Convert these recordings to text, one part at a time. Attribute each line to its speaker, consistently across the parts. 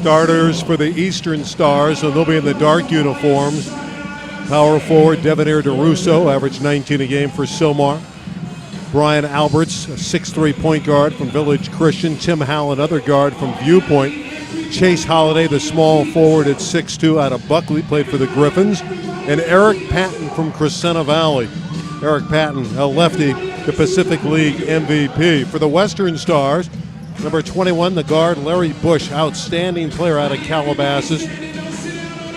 Speaker 1: Starters for the Eastern Stars, so they'll be in the dark uniforms. Power forward Devonair DeRusso, averaged 19 a game for Sylmar. Brian Alberts, a 6'3" point guard from Village Christian. Tim Howell, another guard from Viewpoint. Chase Holiday, the small forward at 6'2", out of Buckley, played for the Griffins. And Eric Patton from Crescenta Valley. Eric Patton, a lefty, the Pacific League MVP. For the Western Stars, number 21, the guard Larry Bush, outstanding player out of Calabasas.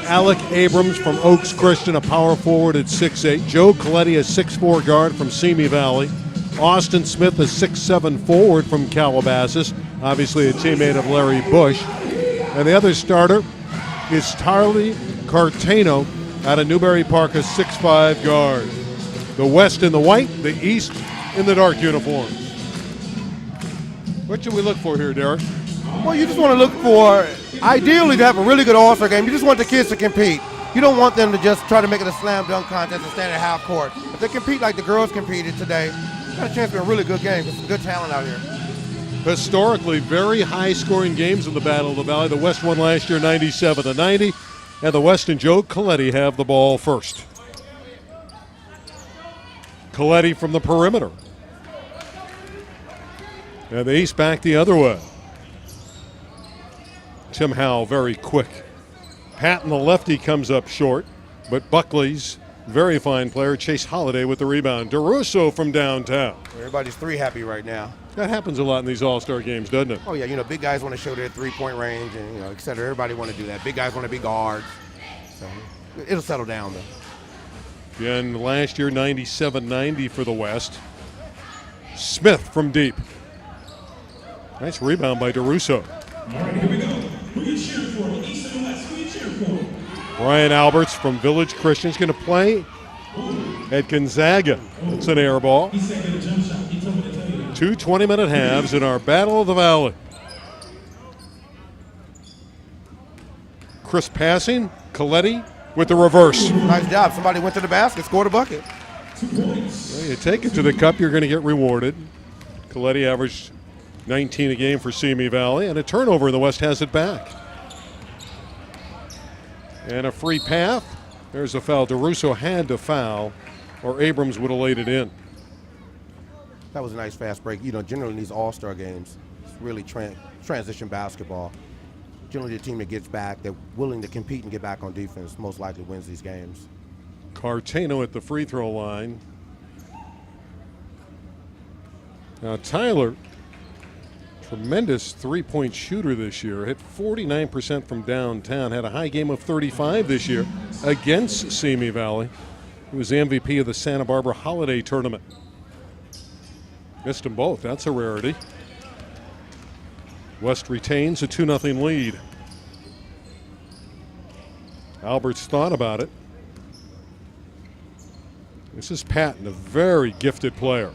Speaker 1: Alec Abrams from Oaks Christian, a power forward at 6'8". Joe Coletti, a 6'4" guard from Simi Valley. Austin Smith, a 6'7" forward from Calabasas, obviously a teammate of Larry Bush. And the other starter is Tarly Cartano out of Newbury Park, a 6'5" guard. The West in the white, the East in the dark uniforms. What should we look for here, Derek?
Speaker 2: Well, you just want to look for, ideally, to have a really good All-Star game. You just want the kids to compete. You don't want them to just try to make it a slam dunk contest and stand at half court. If they compete like the girls competed today, got a chance to be a really good game. There's some good talent out here.
Speaker 1: Historically, very high-scoring games in the Battle of the Valley. The West won last year 97-90, and the West and Joe Coletti have the ball first. Coletti from the perimeter. And the East back the other way. Tim Howell very quick. Patton, the lefty, comes up short, but Buckley's very fine player, Chase Holiday, with the rebound. DeRusso from downtown.
Speaker 2: Everybody's three happy right now.
Speaker 1: That happens a lot in these All-Star games, doesn't it?
Speaker 2: Oh, yeah, big guys want to show their three-point range and, et cetera. Everybody want to do that. Big guys want to be guards. So it'll settle down, though.
Speaker 1: Again, last year, 97-90 for the West. Smith from deep. Nice rebound by DeRusso.
Speaker 3: All right, here we go. Who you cheering for? East and West, who you cheering for?
Speaker 1: Brian Alberts from Village Christian is going to play at Gonzaga. It's an air ball.
Speaker 3: He said get a jump shot. He told me to tell you that.
Speaker 1: 2 20-minute halves in our Battle of the Valley. Chris passing, Coletti with the reverse.
Speaker 2: Nice job. Somebody went to the basket, scored a bucket.
Speaker 3: 2 points.
Speaker 1: Well, you take it to the cup, you're going to get rewarded. Coletti averaged 19 a game for Simi Valley, and a turnover in the West has it back. And a free path. There's a foul. DeRusso had to foul, or Abrams would have laid it in.
Speaker 2: That was a nice fast break. Generally in these All-Star games, it's really transition basketball. Generally the team that gets back, they're willing to compete and get back on defense, most likely wins these games.
Speaker 1: Cartano at the free throw line. Now Tyler, tremendous three-point shooter this year, hit 49% from downtown, had a high game of 35 this year against Simi Valley. He was the MVP of the Santa Barbara Holiday Tournament. Missed them both, that's a rarity. West retains a 2-0 lead. Alberts thought about it. This is Patton, a very gifted player.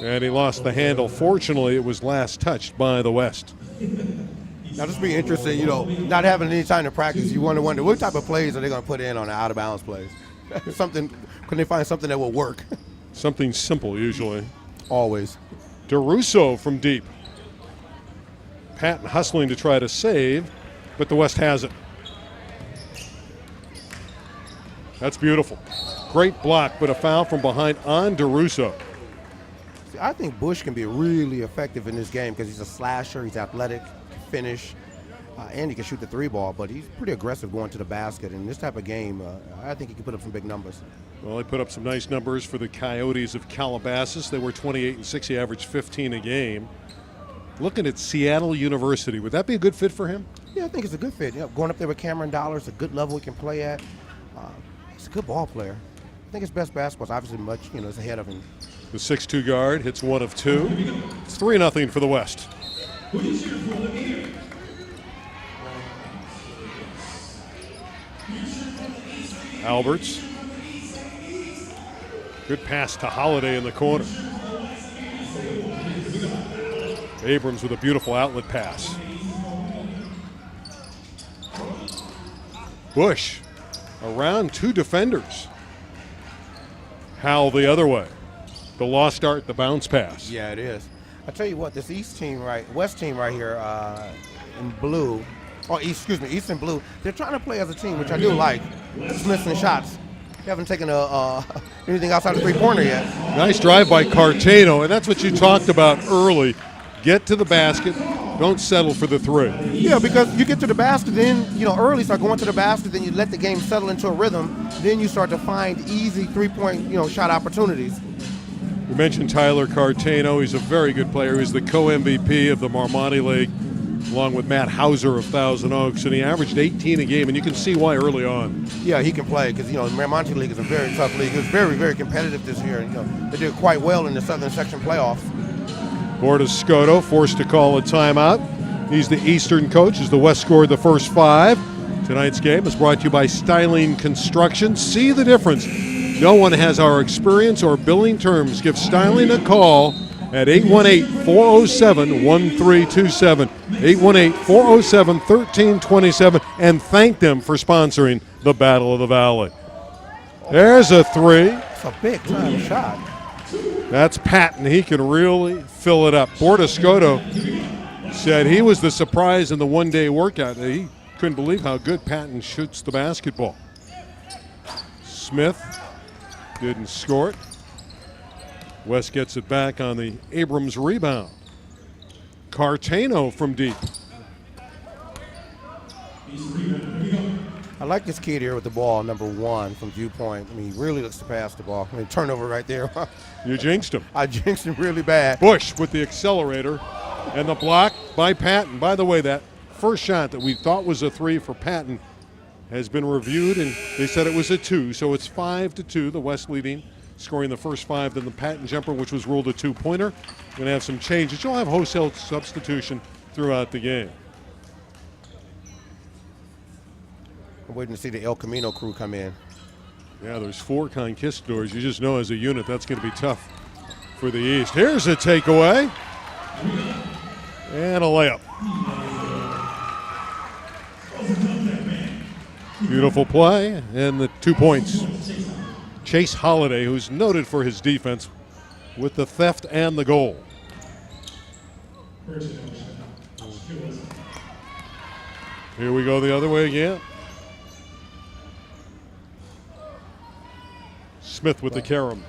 Speaker 1: And he lost the handle. Fortunately, it was last touched by the West.
Speaker 2: Now, this will be interesting, not having any time to practice, you wonder what type of plays are they going to put in on the out-of-bounds plays? Can they find something that will work?
Speaker 1: Something simple, usually.
Speaker 2: Always.
Speaker 1: DeRusso from deep. Patton hustling to try to save, but the West has it. That's beautiful. Great block, but a foul from behind on DeRusso.
Speaker 2: See, I think Bush can be really effective in this game because he's a slasher, he's athletic, can finish, and he can shoot the three ball, but he's pretty aggressive going to the basket. In this type of game, I think he can put up some big numbers.
Speaker 1: Well, he put up some nice numbers for the Coyotes of Calabasas. They were 28-6. He averaged 15 a game. Looking at Seattle University, would that be a good fit for him?
Speaker 2: Yeah, I think it's a good fit. Going up there with Cameron Dollars, a good level he can play at. He's a good ball player. I think his best basketball is obviously much, is ahead of him.
Speaker 1: The 6'2" guard hits 1 of 2. It's 3-0 for the West.
Speaker 3: Who you cheering for? Let me hear it.
Speaker 1: Alberts. Good pass to Holiday in the corner. Abrams with a beautiful outlet pass. Bush around 2 defenders. Howell the other way. The lost start, the bounce pass.
Speaker 2: Yeah, it is. I tell you what, this West team right here in blue, East and Blue. They're trying to play as a team, which I do like. Just missing shots. They haven't taken anything outside the three-pointer yet.
Speaker 1: Nice drive by Cartano, and that's what you talked about early. Get to the basket. Don't settle for the three.
Speaker 2: Yeah, because you get to the basket, then, early start going to the basket, then you let the game settle into a rhythm. Then you start to find easy three-point, shot opportunities.
Speaker 1: We mentioned Tyler Cartano. He's a very good player. He's the co-MVP of the Marmonti League, along with Matt Hauser of Thousand Oaks, and he averaged 18 a game, and you can see why early on.
Speaker 2: Yeah, he can play because, the Marmonti League is a very tough league. It was very, very competitive this year. They did quite well in the Southern Section playoffs.
Speaker 1: Bordescoto forced to call a timeout. He's the Eastern coach as the West scored the first 5. Tonight's game is brought to you by Styling Construction. See the difference. No one has our experience or billing terms. Give Styling a call at 818-407-1327, 818-407-1327, and thank them for sponsoring the Battle of the Valley. There's a three.
Speaker 2: It's a big-time shot.
Speaker 1: That's Patton. He can really fill it up. Bordescoto said he was the surprise in the one-day workout. He couldn't believe how good Patton shoots the basketball. Smith didn't score it. West gets it back on the Abrams rebound. Cartano from deep.
Speaker 2: I like this kid here with the ball, number 1 from viewpoint. He really looks to pass the ball. Turnover right there.
Speaker 1: You jinxed him.
Speaker 2: I jinxed him really bad.
Speaker 1: Bush with the accelerator and the block by Patton. By the way, that first shot that we thought was a 3 for Patton has been reviewed, and they said it was a 2, so it's 5-2, the West leading, scoring the first 5, then the Patton jumper, which was ruled a 2-pointer. Going to have some changes. You'll have wholesale substitution throughout the game.
Speaker 2: I'm waiting to see the El Camino crew come in.
Speaker 1: Yeah, there's 4 conquistadors. You just know as a unit that's going to be tough for the East. Here's a takeaway. And a layup. Beautiful play, and the 2 points. Chase Holiday, who's noted for his defense, with the theft and the goal. Here we go the other way again. Smith with the carom.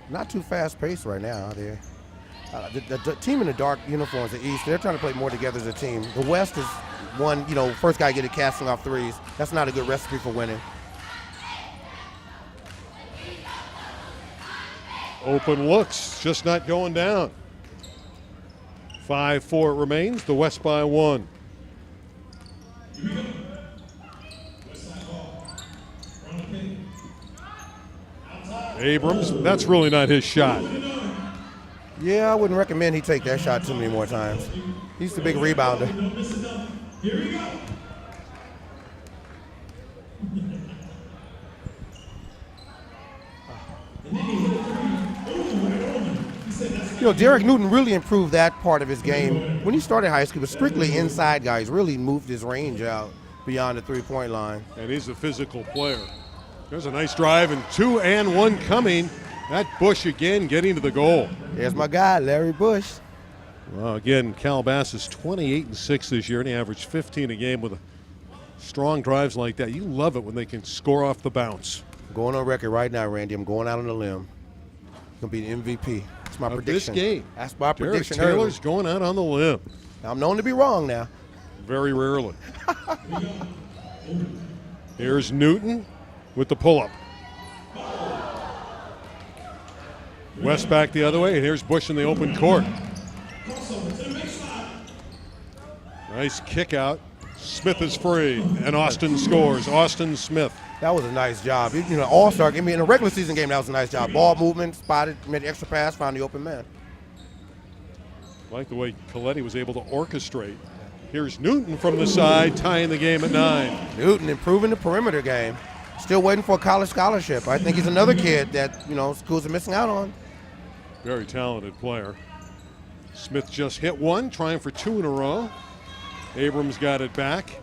Speaker 2: Not too fast-paced right now. The team in the dark uniforms, the East, they're trying to play more together as a team. The West is one, first guy get it casting off threes. That's not a good recipe for winning.
Speaker 1: Open looks, just not going down. 5-4 remains, the West by 1. Abrams, that's really not his shot.
Speaker 2: Yeah, I wouldn't recommend he take that shot too many more times. He's the big rebounder.
Speaker 3: Here we go.
Speaker 2: Derek Newton really improved that part of his game. When he started high school, he was strictly inside guy. He's really moved his range out beyond the three-point line.
Speaker 1: And he's a physical player. There's a nice drive, and 2 and 1 coming. That Bush again getting to the goal.
Speaker 2: There's my guy, Larry Bush.
Speaker 1: Well, again, Calabasas 28-6 this year, and he averaged 15 a game with strong drives like that. You love it when they can score off the bounce.
Speaker 2: Going on record right now, Randy. I'm going out on a limb. Going to be the MVP. That's my prediction.
Speaker 1: This game.
Speaker 2: That's my prediction.
Speaker 1: Derek Taylor's going out on the limb.
Speaker 2: I'm known to be wrong now.
Speaker 1: Very rarely. Here's Newton with the pull-up. West back the other way, and here's Bush in the open court. Nice kick out. Smith is free, and Austin scores. Austin Smith.
Speaker 2: That was a nice job. All-star game. In a regular season game, that was a nice job. Ball movement, spotted, made the extra pass, found the open man.
Speaker 1: I like the way Coletti was able to orchestrate. Here's Newton from the side, tying the game at 9.
Speaker 2: Newton improving the perimeter game. Still waiting for a college scholarship. I think he's another kid that, schools are missing out on.
Speaker 1: Very talented player. Smith just hit one, trying for 2 in a row. Abrams got it back.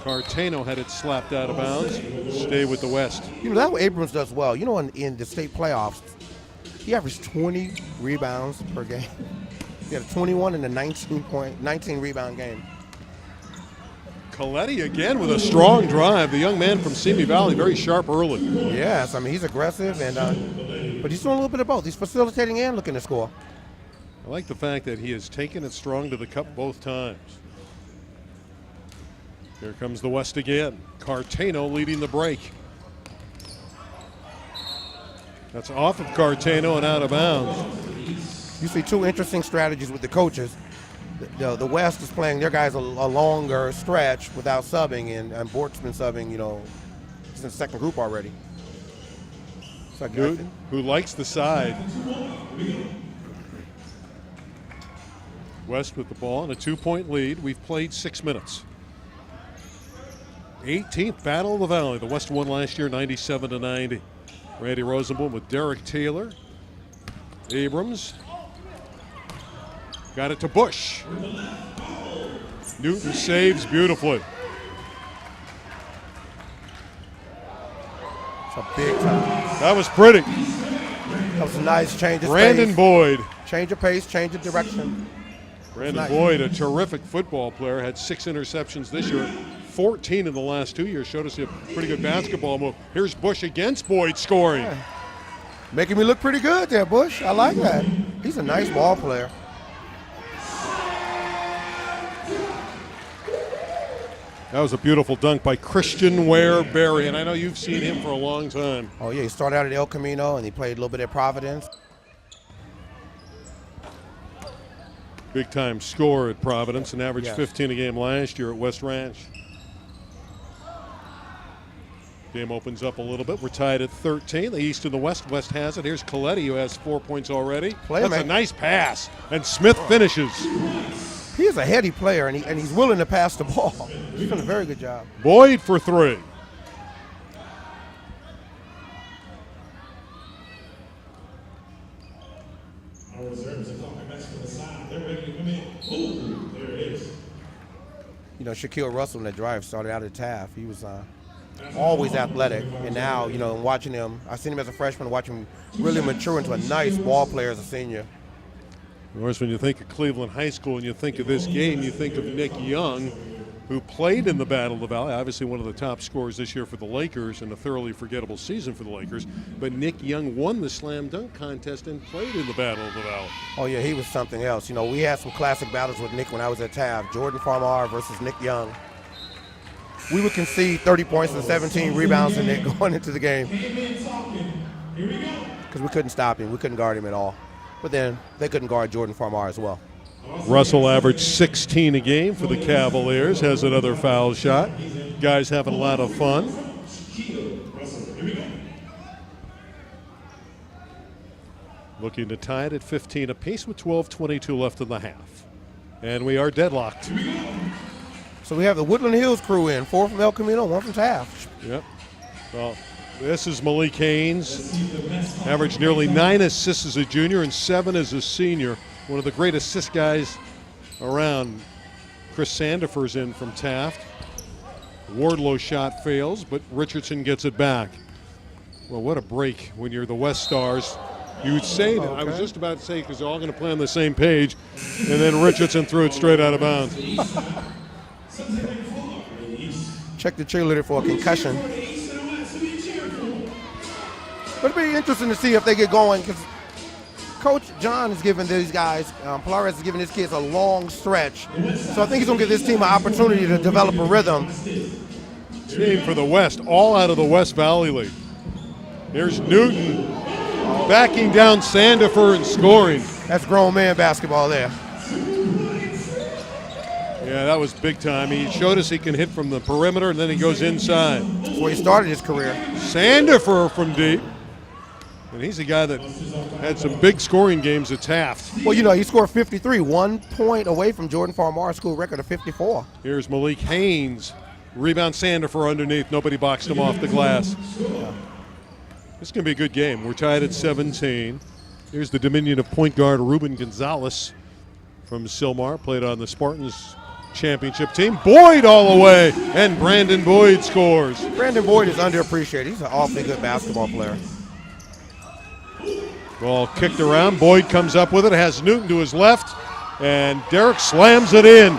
Speaker 1: Cartano had it slapped out of bounds. Stay with the West.
Speaker 2: That's what Abrams does well. In the state playoffs, he averaged 20 rebounds per game. He had a 21 and a 19 rebound game.
Speaker 1: Coletti again with a strong drive. The young man from Simi Valley, very sharp early.
Speaker 2: Yes, I mean, he's aggressive, and but he's doing a little bit of both. He's facilitating and looking to score.
Speaker 1: I like the fact that he has taken it strong to the cup both times. Here comes the West again. Cartano leading the break. That's off of Cartano and out of bounds.
Speaker 2: You see two interesting strategies with the coaches. The West is playing their guys a longer stretch without subbing, and Bort's been subbing, he's in the second group already. So
Speaker 1: Newton, who likes the side. West with the ball and a 2-point lead. We've played 6 minutes. 18th Battle of the Valley. The West won last year 97-90. Randy Rosenblum with Derek Taylor. Abrams. Got it to Bush. Newton saves beautifully.
Speaker 2: It's a big time.
Speaker 1: That was pretty.
Speaker 2: That was a nice change of
Speaker 1: Brandon
Speaker 2: pace.
Speaker 1: Boyd.
Speaker 2: Change of pace, change of direction.
Speaker 1: Brandon
Speaker 2: Nice.
Speaker 1: Boyd, a terrific football player, had 6 interceptions this year, 14 in the last 2 years. Showed us a pretty good basketball move. Here's Bush against Boyd scoring.
Speaker 2: Yeah. Making me look pretty good there, Bush. I like that. He's a nice ball player.
Speaker 1: That was a beautiful dunk by Christian Ware Berry, and I know you've seen him for a long time.
Speaker 2: Oh, yeah, he started out at El Camino, and he played a little bit at Providence.
Speaker 1: Big-time scorer at Providence, and averaged
Speaker 2: Yes.
Speaker 1: 15 a game last year at West Ranch. Game opens up a little bit. We're tied at 13. The East and the West. West has it. Here's Coletti, who has 4 points already. That's a nice pass, and Smith finishes.
Speaker 2: He is a heady player, and he's willing to pass the ball. He's done a very good job.
Speaker 1: Boyd for 3.
Speaker 3: Our reserves are talking back to the side. They're ready to come in. Ooh, there it is.
Speaker 2: Shaquille Russell in that drive started out at Taft. He was always athletic, and now, watching him, I've seen him as a freshman, watching him really mature into a nice ball player as a senior.
Speaker 1: Of course, when you think of Cleveland High School and you think of this game, you think of Nick Young, who played in the Battle of the Valley, obviously one of the top scorers this year for the Lakers and a thoroughly forgettable season for the Lakers. But Nick Young won the slam dunk contest and played in the Battle of the Valley.
Speaker 2: Oh, yeah, he was something else. We had some classic battles with Nick when I was at Taft. Jordan Farmar versus Nick Young. We would concede 30 points and 17 rebounds in Nick going into the game because we couldn't stop him. We couldn't guard him at all. But then they couldn't guard Jordan Farmar as well.
Speaker 1: Russell averaged 16 a game for the Cavaliers, has another foul shot. Guys having a lot of fun. Looking to tie it at 15 apiece with 12:22 left in the half. And we are deadlocked.
Speaker 2: So we have the Woodland Hills crew in, 4 from El Camino, 1 from Taft.
Speaker 1: Yep. Well, this is Malik Haynes. Averaged nearly 9 assists as a junior and 7 as a senior. One of the great assist guys around. Chris Sandifer's in from Taft. Wardlow shot fails, but Richardson gets it back. Well, what a break when you're the West Stars. You would say that. I was just about to say, because they're all going to play on the same page, and then Richardson threw it straight out of bounds.
Speaker 2: Check the cheerleader for a concussion. But it'll be interesting to see if they get going, because Coach John is giving these guys, Polaris is giving his kids a long stretch. So I think he's going to give this team an opportunity to develop a rhythm.
Speaker 1: Team for the West, all out of the West Valley League. Here's Newton backing down Sandifer and scoring.
Speaker 2: That's grown man basketball there.
Speaker 1: Yeah, that was big time. He showed us he can hit from the perimeter, and then he goes inside.
Speaker 2: That's where he started his career.
Speaker 1: Sandifer from deep. And he's a guy that had some big scoring games at Taft.
Speaker 2: Well, he scored 53, 1 point away from Jordan Farmar's school record of 54.
Speaker 1: Here's Malik Haynes. Rebound Sandifer underneath. Nobody boxed him off the glass. This is going to be a good game. We're tied at 17. Here's the Dominion of point guard Ruben Gonzalez from Sylmar. Played on the Spartans championship team. Boyd all the way, and Brandon Boyd scores.
Speaker 2: Brandon Boyd is underappreciated. He's an awfully good basketball player.
Speaker 1: Ball kicked around. Boyd comes up with it. Has Newton to his left. And Derek slams it in.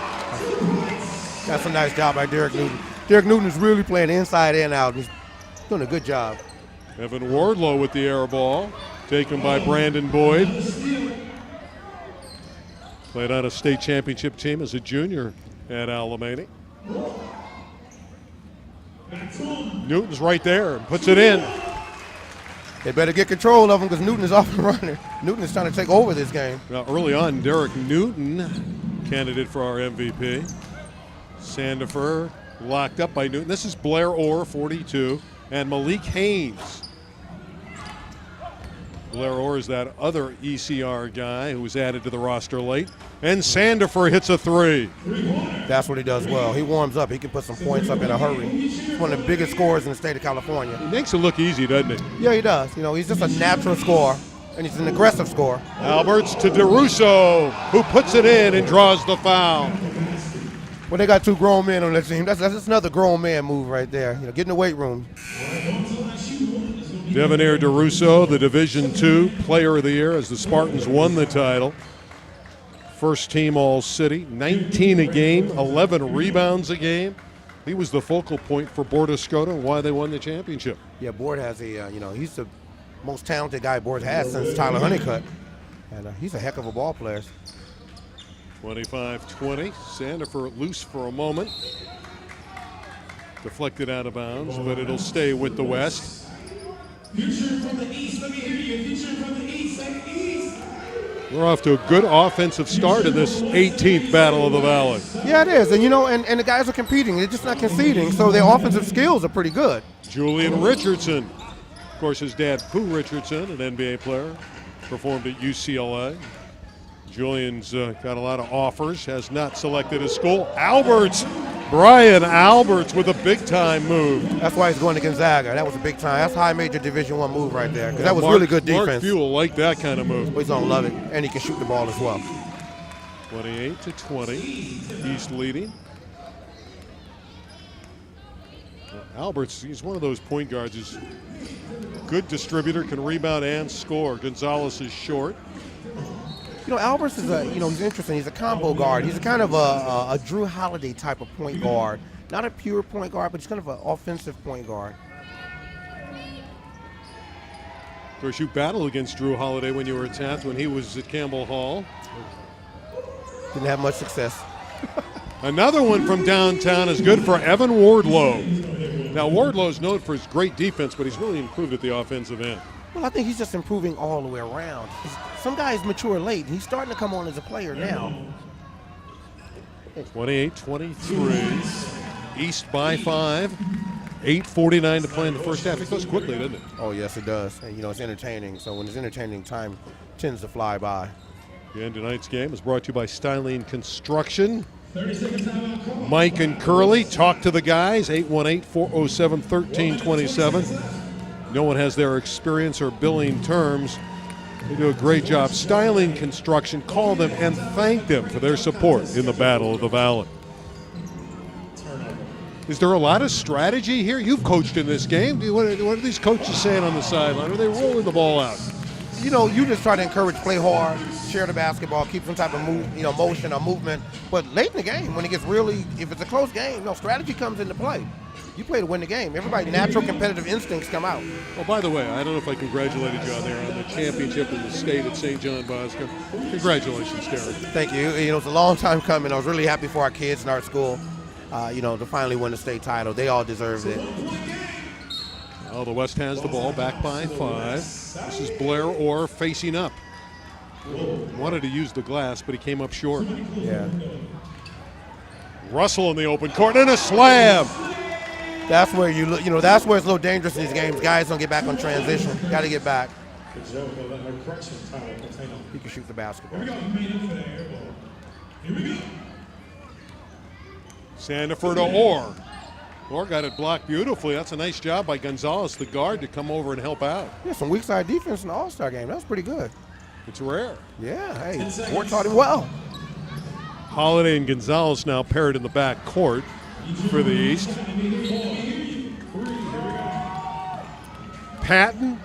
Speaker 2: That's a nice job by Derek Newton. Derek Newton is really playing inside and out. He's doing a good job.
Speaker 1: Evan Wardlow with the air ball, taken by Brandon Boyd. Played on a state championship team as a junior at Alamany. Newton's right there and puts it in.
Speaker 2: They better get control of him because Newton is off and running. Newton is trying to take over this game.
Speaker 1: Now, early on, Derek Newton, candidate for our MVP. Sandifer locked up by Newton. This is Blair Orr, 42, and Malik Haynes. Blair Orr is that other ECR guy who was added to the roster late. And Sandifer hits a three.
Speaker 2: That's what he does well. He warms up. He can put some points up in a hurry. He's one of the biggest scorers in the state of California.
Speaker 1: He makes it look easy, doesn't he?
Speaker 2: Yeah, he does. You know, he's just a natural scorer, and he's an aggressive scorer.
Speaker 1: Alberts to DeRusso, who puts it in and draws the foul.
Speaker 2: When they got two grown men on that team, that's just another grown man move right there. You know, get in the weight room.
Speaker 1: Devonair DeRusso, the Division II Player of the Year, as the Spartans won the title. First team All-City, 19 a game, 11 rebounds a game. He was the focal point for Board Escoto and why they won the championship.
Speaker 2: Yeah, Board has a, he's the most talented guy Board has since Tyler Honeycutt. And he's a heck of a ball player.
Speaker 1: 25-20, Sandifer loose for a moment. Deflected out of bounds, but it'll stay with the West.
Speaker 3: Future from the East, let me hear you. Future from the East, say East.
Speaker 1: We're off to a good offensive start in this 18th Battle of the Valley.
Speaker 2: Yeah, it is. And, and the guys are competing. They're just not conceding, so their offensive skills are pretty good.
Speaker 1: Julian Richardson. Of course, his dad, Pooh Richardson, an NBA player, performed at UCLA. Julian's got a lot of offers, has not selected a school. Alberts, Brian Alberts with a big-time move.
Speaker 2: That's why he's going to Gonzaga. That was a big time. That's a high major Division I move right there, because that was really good defense.
Speaker 1: Mark Buell liked that kind of move.
Speaker 2: He's going to love it, and he can shoot the ball as well.
Speaker 1: 28-20, East leading. Alberts, he's one of those point guards who's a good distributor, can rebound and score. Gonzalez is short.
Speaker 2: Alberts is he's interesting. He's a combo guard. He's a kind of a Drew Holiday type of point guard. Not a pure point guard, but he's kind of an offensive point guard.
Speaker 1: Of course, you battled against Drew Holiday when you were at Taft when he was at Campbell Hall.
Speaker 2: Didn't have much success.
Speaker 1: Another one from downtown is good for Evan Wardlow. Now, Wardlow's known for his great defense, but he's really improved at the offensive end.
Speaker 2: Well, I think he's just improving all the way around. Some guys mature late. He's starting to come on as a player now.
Speaker 1: 28-23. East by 5. 8:49 to play in the first half. It goes quickly, doesn't it?
Speaker 2: Oh, yes, it does. And, it's entertaining. So when it's entertaining, time tends to fly by.
Speaker 1: And tonight's game is brought to you by Styling Construction. Mike and Curley, talk to the guys. 818-407-1327. No one has their experience or billing terms. They do a great job. Styling Construction, call them and thank them for their support in the Battle of the Valley. Is there a lot of strategy here? You've coached in this game. What are these coaches saying on the sideline? Are they rolling the ball out?
Speaker 2: You just try to encourage, play hard, share the basketball, keep some type of motion or movement. But late in the game, when it gets if it's a close game, strategy comes into play. You play to win the game. Everybody's natural competitive instincts come out.
Speaker 1: Oh, by the way, I don't know if I congratulated you on the championship in the state at St. John Bosco. Congratulations, Derek.
Speaker 2: Thank you. It's a long time coming. I was really happy for our kids in our school, to finally win the state title. They all deserved it.
Speaker 1: Well, the West has the ball back by 5. This is Blair Orr facing up. Wanted to use the glass, but he came up short.
Speaker 2: Yeah.
Speaker 1: Russell in the open court and a slam.
Speaker 2: That's where that's where it's a little dangerous in these games. Guys don't get back on transition. Got to get back. He can shoot the basketball.
Speaker 1: Sandifer to Orr. Orr got it blocked beautifully. That's a nice job by Gonzalez, the guard, to come over and help out.
Speaker 2: Yeah, some weak side defense in the All-Star game. That was pretty good.
Speaker 1: It's rare.
Speaker 2: Yeah, hey, Orr taught him well.
Speaker 1: Holiday and Gonzalez now paired in the back court for the East. Patton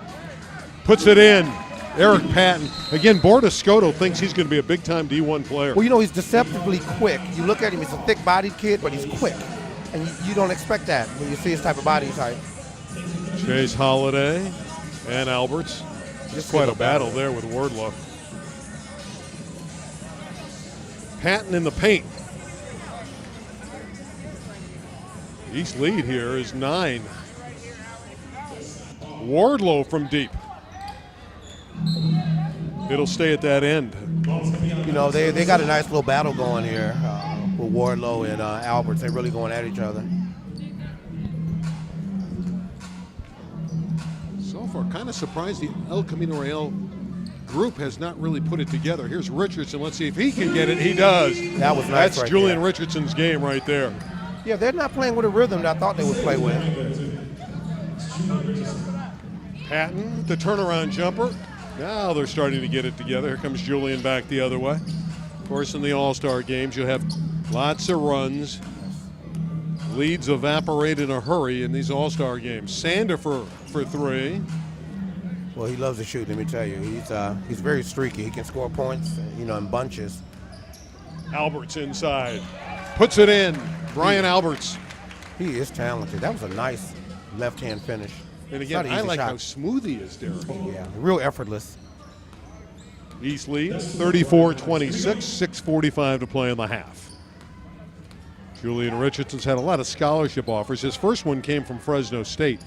Speaker 1: puts it in. Eric Patton. Again, Bordescoto thinks he's going to be a big-time D1 player.
Speaker 2: Well, you know, he's deceptively quick. You look at him, he's a thick-bodied kid, but he's quick. And you don't expect that when you see his type of body type.
Speaker 1: Chase Holiday and Alberts.
Speaker 2: Just
Speaker 1: Quite a battle there with Wardlow. Patton in the paint. East lead here is 9. Wardlow from deep. It'll stay at that end.
Speaker 2: You know, they got a nice little battle going here with Wardlow and Alberts. They're really going at each other.
Speaker 1: So far, kind of surprised the El Camino Real group has not really put it together. Here's Richardson. Let's see if he can get it. He does.
Speaker 2: That was nice.
Speaker 1: That's
Speaker 2: right
Speaker 1: Julian
Speaker 2: there.
Speaker 1: Richardson's game right there.
Speaker 2: Yeah, they're not playing with a rhythm that I thought they would play with.
Speaker 1: Patton, the turnaround jumper. Now they're starting to get it together. Here comes Julian back the other way. Of course, in the All-Star games, you'll have lots of runs. Leads evaporate in a hurry in these All-Star games. Sander for 3.
Speaker 2: Well, he loves to shoot, let me tell you. He's very streaky. He can score points, you know, in bunches.
Speaker 1: Alberts inside. Puts it in. Brian Alberts.
Speaker 2: He is talented. That was a nice left-hand finish.
Speaker 1: And
Speaker 2: It's
Speaker 1: again,
Speaker 2: not an
Speaker 1: I
Speaker 2: easy
Speaker 1: like
Speaker 2: shot.
Speaker 1: how smooth he is, Derek.
Speaker 2: Yeah, real effortless.
Speaker 1: East leads 34-26, 6:45 to play in the half. Julian Richardson's had a lot of scholarship offers. His first one came from Fresno State.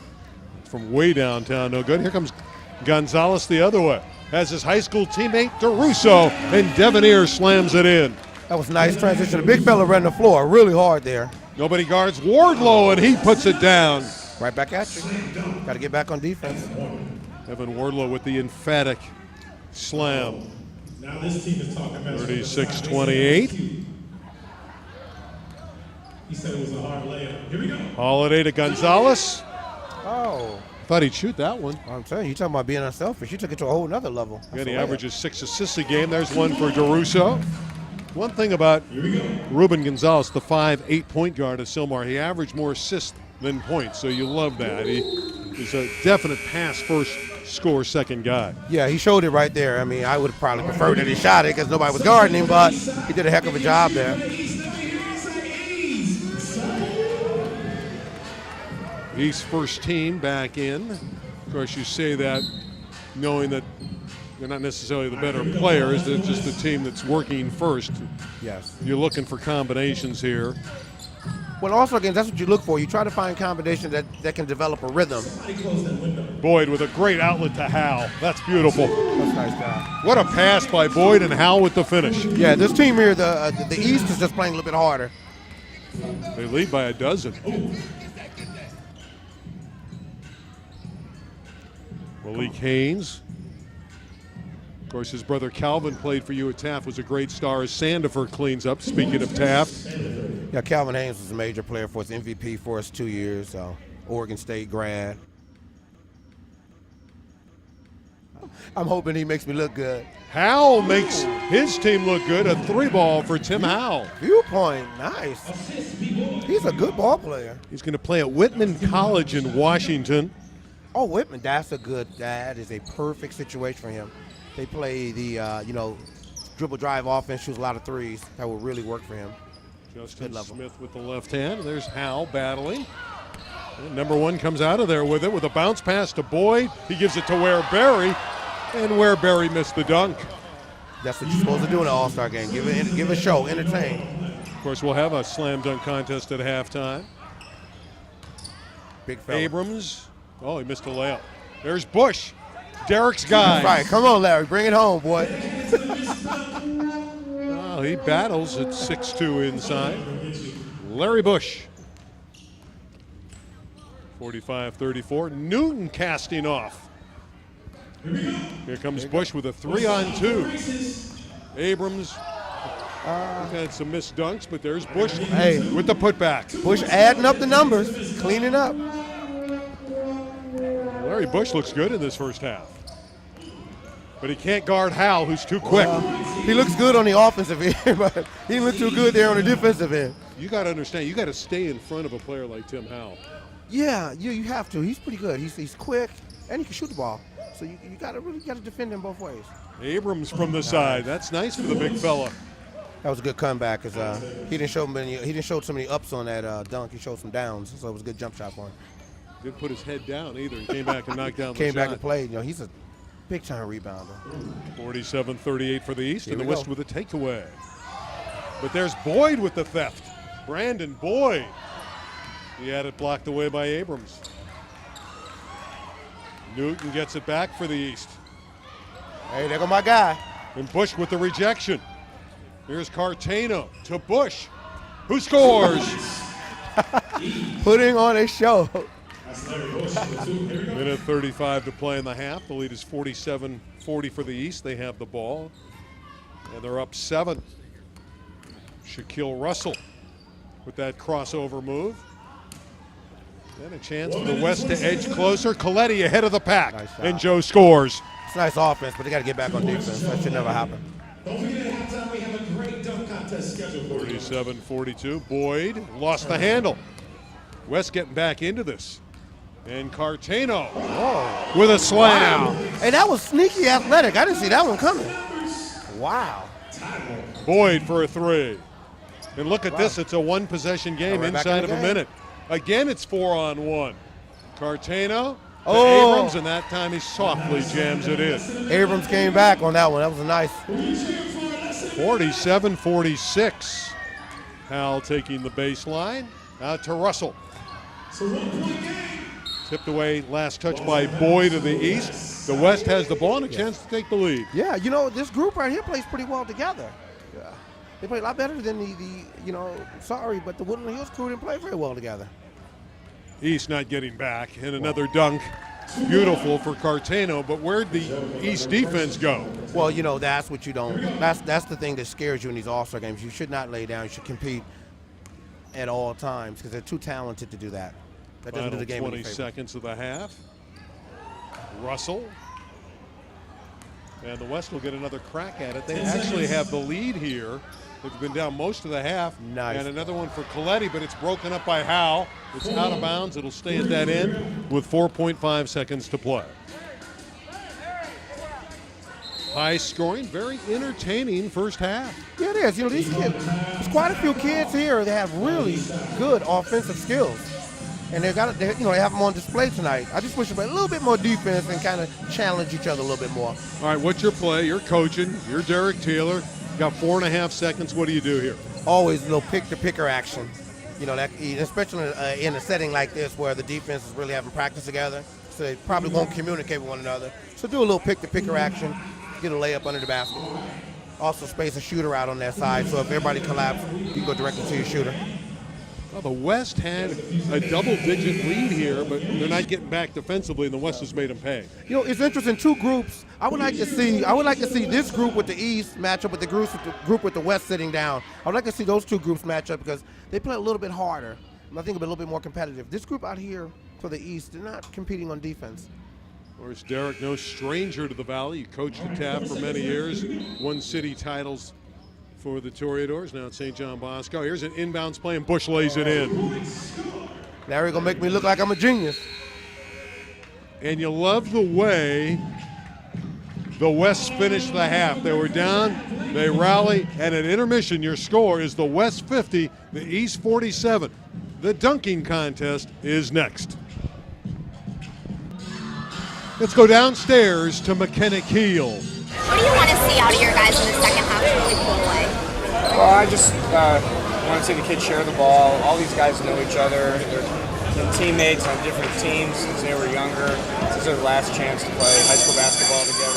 Speaker 1: From way downtown, no good. Here comes Gonzalez the other way. Has his high school teammate DeRusso, and Devoneer slams it in.
Speaker 2: That was a nice transition. The big fella ran the floor really hard there.
Speaker 1: Nobody guards Wardlow, and he puts it down.
Speaker 2: Right back at you. Got to get back on defense.
Speaker 1: Evan Wardlow with the emphatic slam.
Speaker 3: Now this team is talking about
Speaker 1: 36-28.
Speaker 3: He said it was a hard layup. Here we go.
Speaker 1: Holiday to Gonzalez.
Speaker 2: Oh,
Speaker 1: Thought he'd shoot that one.
Speaker 2: I'm telling you, you talking about being unselfish. You took it to a whole nother level.
Speaker 1: Yeah,
Speaker 2: That's
Speaker 1: he
Speaker 2: a layup.
Speaker 1: averages 6 assists a game. There's one for DeRusso. One thing about Ruben Gonzalez, the 5'8" point guard of Silmar, he averaged more assists than points, so you love that. He's a definite pass first, score second guy.
Speaker 2: Yeah, he showed it right there. I mean, I would have probably preferred that he shot it because nobody was guarding him, but he did a heck of a job there.
Speaker 1: East first team back in. Of course, you say that knowing that they're not necessarily the better players. They're just the team that's working first.
Speaker 2: Yes.
Speaker 1: You're looking for combinations here.
Speaker 2: Well, also, again, that's what you look for. You try to find combinations that can develop a rhythm.
Speaker 1: Boyd with a great outlet to Hal. That's beautiful.
Speaker 2: That's a nice job.
Speaker 1: What a pass by Boyd, and Hal with the finish.
Speaker 2: Yeah, this team here, the East is just playing a little bit harder.
Speaker 1: They lead by a dozen. Malik Haynes. Of course, his brother Calvin played for you at Taft, was a great star as Sandifer cleans up. Speaking of Taft.
Speaker 2: Yeah, Calvin Haynes was a major player for us, MVP for us 2 years, Oregon State grad. I'm hoping he makes me look good.
Speaker 1: Howell makes his team look good. A 3-ball for Tim Howell.
Speaker 2: Viewpoint, nice. He's a good ball player.
Speaker 1: He's going to play at Whitman College in Washington.
Speaker 2: Oh, Whitman, that is a perfect situation for him. They play the, dribble drive offense, shoots a lot of threes. That will really work for him.
Speaker 1: Justin Smith with the left hand. There's Howell battling. And number one comes out of there with it with a bounce pass to Boyd. He gives it to Ware Berry, and Ware Berry missed the dunk.
Speaker 2: That's what you're supposed to do in an All-Star game. Give a show, entertain.
Speaker 1: Of course, we'll have a slam dunk contest at halftime.
Speaker 2: Big fella.
Speaker 1: Abrams. Oh, he missed a layup. There's Bush, Derek's guy.
Speaker 2: Right, come on, Larry, bring it home, boy.
Speaker 1: Oh, he battles at 6'2" inside. Larry Bush. 45-34. Newton casting off. Here comes Bush with a 3-on-2. Abrams had some missed dunks, but there's Bush with the putback.
Speaker 2: Bush adding up the numbers, cleaning up.
Speaker 1: Larry Bush looks good in this first half. But he can't guard Hal, who's too quick.
Speaker 2: He looks good on the offensive end, but he didn't look too good there on the defensive end.
Speaker 1: You got to understand, you got to stay in front of a player like Tim Howell.
Speaker 2: Yeah, you have to. He's pretty good. He's quick, and he can shoot the ball. So you got to defend him both ways.
Speaker 1: Abrams from the side. That's nice for the big fella.
Speaker 2: That was a good comeback because he didn't show so many ups on that dunk. He showed some downs, so it was a good jump shot for him.
Speaker 1: Didn't put his head down either. He came back and knocked down the shot.
Speaker 2: Came back and played. You know, he's a big-time rebounder.
Speaker 1: 47-38 for the East,
Speaker 2: Here
Speaker 1: and the
Speaker 2: we
Speaker 1: West
Speaker 2: go.
Speaker 1: with a takeaway. But there's Boyd with the theft. Brandon Boyd. He had it blocked away by Abrams. Newton gets it back for the East.
Speaker 2: Hey, there go my guy.
Speaker 1: And Bush with the rejection. Here's Cartano to Bush, who scores.
Speaker 2: Putting on a show.
Speaker 3: That's Larry Bush with 2. Here we go.
Speaker 1: Minute 35 to play in the half. The lead is 47-40 for the East. They have the ball, and they're up 7. Shaquille Russell with that crossover move. And a chance for the West to edge closer. Coletti ahead of the pack,
Speaker 2: Nice shot.
Speaker 1: and Joe scores.
Speaker 2: It's nice offense, but they got to get back on defense. That should never happen.
Speaker 3: Don't forget at halftime we have a great dunk contest scheduled for you.
Speaker 1: 47-42. Boyd lost the handle. West getting back into this. And Cartano with a slam.
Speaker 2: Hey, that was sneaky athletic. I didn't see that one coming. Wow.
Speaker 1: Boyd for a 3. And look at this. It's a one-possession game
Speaker 2: Right back
Speaker 1: inside
Speaker 2: in
Speaker 1: of
Speaker 2: the
Speaker 1: a
Speaker 2: game.
Speaker 1: minute. Again, it's 4-on-1. Cartano to
Speaker 2: Oh.
Speaker 1: Abrams, and that time he softly jams it in.
Speaker 2: Abrams came back on that one. That was a nice.
Speaker 1: 47-46. Hal taking the baseline. Out to Russell.
Speaker 3: So 1 point game.
Speaker 1: Tipped away, last touch by Boyd of the East. The West has the ball and a chance to take the lead.
Speaker 2: Yeah, you know, this group right here plays pretty well together. Yeah. They play a lot better than but the Woodland Hills crew didn't play very well together.
Speaker 1: East not getting back, and another dunk. Beautiful for Cartano, but where'd the East defense go?
Speaker 2: Well, you know, that's what you don't. That's the thing that scares you in these All-Star games. You should not lay down. You should compete at all times because they're too talented to do that. That doesn't do
Speaker 1: Final
Speaker 2: the game
Speaker 1: 20
Speaker 2: any favor.
Speaker 1: seconds of the half. Russell. And the West will get another crack at it. They actually have the lead here. They've been down most of the half.
Speaker 2: Nice.
Speaker 1: And another one for Coletti, but it's broken up by Howe. It's out of bounds. It'll stay at that end with 4.5 seconds to play. High scoring, very entertaining first half.
Speaker 2: Yeah, it is. You know, these kids, there's quite a few kids here that have really good offensive skills. And they have them on display tonight. I just wish they played a little bit more defense and kind of challenge each other a little bit more.
Speaker 1: All right, what's your play? You're coaching. You're Derek Taylor. Got 4.5 seconds. What do you do here?
Speaker 2: Always a little pick-to-picker action. You know, that especially in a setting like this where the defense is really having practice together, so they probably won't communicate with one another. So do a little pick-to-picker action, get a layup under the basket. Also space a shooter out on that side, so if everybody collapses, you can go directly to your shooter.
Speaker 1: Well, the West had a double-digit lead here, but they're not getting back defensively, and the West has made them pay.
Speaker 2: You know, it's interesting. Two groups. I would like to see this group with the East match up with the group with the West sitting down. I would like to see those two groups match up because they play a little bit harder. And I think a little bit more competitive. This group out here for the East, they're not competing on defense.
Speaker 1: Of course, Derek, no stranger to the Valley. You coached at TAP for many years, won city titles for the Toreadors, now at St. John Bosco. Here's an inbounds play, and Bush lays it in.
Speaker 2: Larry gonna make me look like I'm a genius.
Speaker 1: And you love the way the West finished the half. They were down, they rally, and at intermission, your score is the West 50, the East 47. The dunking contest is next. Let's go downstairs to McKenna Keel.
Speaker 4: What do you want to see out of your guys in the second half to really pull away?
Speaker 5: Well, I just want to see the kids share the ball. All these guys know each other. They're teammates on different teams since they were younger. This is their last chance to play high school basketball together.